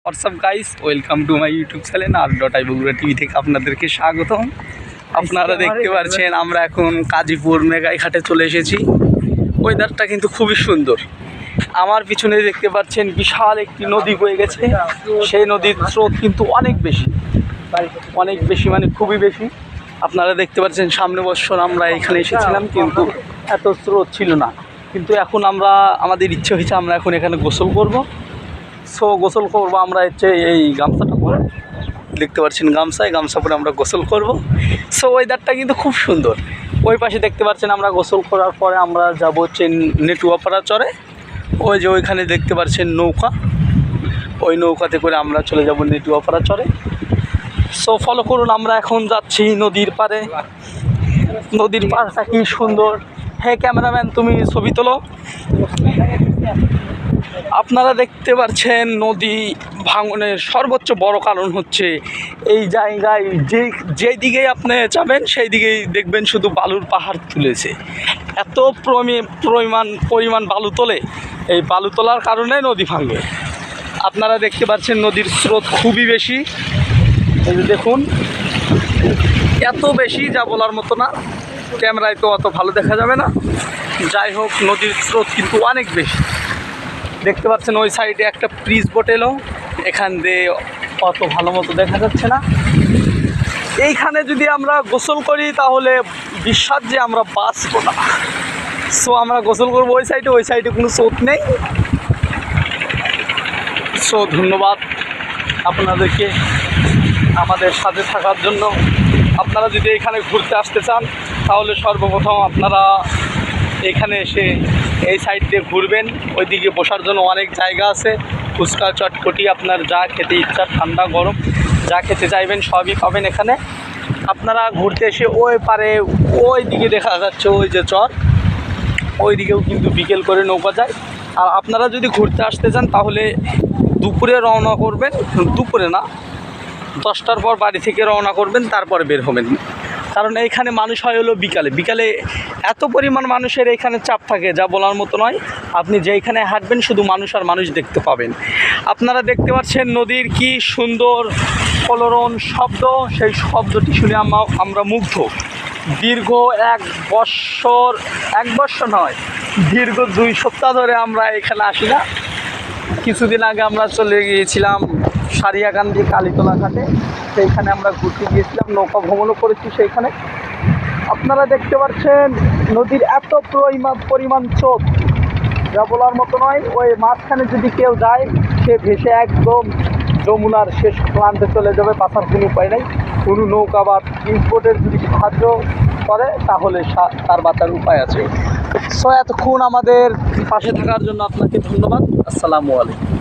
WhatsApp guys, welcome to my YouTube channel আর Bogura TV থেকে আপনাদেরকে স্বাগতম। আপনারা দেখতে পাচ্ছেন আমরা এখন কাজীপুর মেঘাইঘাটে চলে এসেছি। ওয়েদারটা কিন্তু খুবই সুন্দর। আমার পিছনে দেখতে পাচ্ছেন বিশাল একটি নদী বয়ে গেছে। সেই নদীর স্রোত কিন্তু অনেক বেশি মানে খুবই বেশি। আপনারা দেখতে পাচ্ছেন সামনে বছর আমরা এখানে এসেছিলাম কিন্তু এত স্রোত ছিল না, কিন্তু এখন আমাদের ইচ্ছে হয়েছে আমরা এখন এখানে গোসল করব। সো গোসল করবো আমরা হচ্ছে এই গামছাটা পরে, দেখতে পাচ্ছেন গামছা পরে আমরা গোসল করব। সো ওয়েদারটা কিন্তু খুব সুন্দর। ওই পাশে দেখতে পাচ্ছেন আমরা গোসল করার পরে আমরা যাব হচ্ছে নেটুয়াপাড়া চরে। ওই যে ওইখানে দেখতে পাচ্ছেন নৌকা, ওই নৌকাতে করে আমরা চলে যাব নেটুয়াপাড়া চরে। সো ফলো করুন, আমরা এখন যাচ্ছি নদীর পাড়ে। নদীর পাড়টা কি সুন্দর। হ্যাঁ ক্যামেরাম্যান, তুমি ছবি তোলো। আপনারা দেখতে পাচ্ছেন নদী ভাঙনের সর্বোচ্চ বড় কারণ হচ্ছে এই জায়গায় যেই দিকেই আপনি যাবেন সেই দিকেই দেখবেন শুধু বালুর পাহাড় তুলেছে। এত পরিমাণ বালু তোলে, এই বালু তোলার কারণে নদী ভাঙে। আপনারা দেখতে পাচ্ছেন নদীর স্রোত খুবই বেশি। এই যে দেখুন, এত বেশি যা বলার মতো না, ক্যামেরায় তো অত ভালো দেখা যাবে না। যাই হোক, নদীর স্রোত কিন্তু অনেক বেশি। দেখতে পাচ্ছেন ওই সাইডে একটা ব্রিজ বোট এলো, এখান দিয়ে অত ভালো মতো দেখা যাচ্ছে না। এইখানে যদি আমরা গোসল করি তাহলে বিশ্বাস যে আমরা বাঁচবো না। সো আমরা গোসল করবো ওই সাইডে কোনো স্রোত নেই। সো ধন্যবাদ আপনাদেরকে আমাদের সাথে থাকার জন্য। আপনারা যদি এখানে ঘুরতে আসতে চান তাহলে সর্বপ্রথম আপনারা এখানে এসে এই সাইড দিয়ে ঘুরবেন। ওইদিকে বসার জন্য অনেক জায়গা আছে, ফুচকা চটপটি, আপনার যা খেতে ইচ্ছা, ঠান্ডা গরম যা খেতে চাইবেন সবই পাবেন এখানে। আপনারা ঘুরতে এসে ওই পারে ওই দিকে দেখা যাচ্ছে ওই যে চর, ওই দিকেও কিন্তু বিকেল করে নৌকা যায়। আর আপনারা যদি ঘুরতে আসতে চান তাহলে দুপুরে রওনা করবেন, দুপুরে না 10টার পর বাড়ি থেকে রওনা করবেন, তারপরে বের হবেন। কারণ এইখানে মানুষ হয় হলো বিকালে এত পরিমাণ মানুষের এইখানে চাপ থাকে যা বলার মতো নয়। আপনি যেইখানে হাঁটবেন শুধু মানুষ আর মানুষ দেখতে পাবেন। আপনারা দেখতে পাচ্ছেন নদীর কি সুন্দর কলরণ শব্দ, সেই শব্দটি শুনে আমরা মুগ্ধ। দীর্ঘ এক বৎসর নয়, দীর্ঘ 2 সপ্তাহ ধরে আমরা এখানে আসি না। কিছুদিন আগে আমরা চলে গিয়েছিলাম সারিয়াকান্দি কালীতলা ঘাটে, সেইখানে আমরা ঘুরতে গিয়েছিলাম, নৌকা ভ্রমণও করেছি সেইখানে। আপনারা দেখতে পাচ্ছেন নদীর এত পরিমাণ স্রোত যা বলার মতো নয়। ওই মাঝখানে যদি কেউ যায় সে ভেসে একদম যমুনার শেষ প্রান্তে চলে যাবে, বাঁচার কোনো উপায় নেই। কোনো নৌকা বা বোটের যদি সাহায্য করে তাহলে তার বাঁচার উপায় আছে। সো এতক্ষণ আমাদের পাশে থাকার জন্য আপনাকে ধন্যবাদ। আসসালামু আলাইকুম।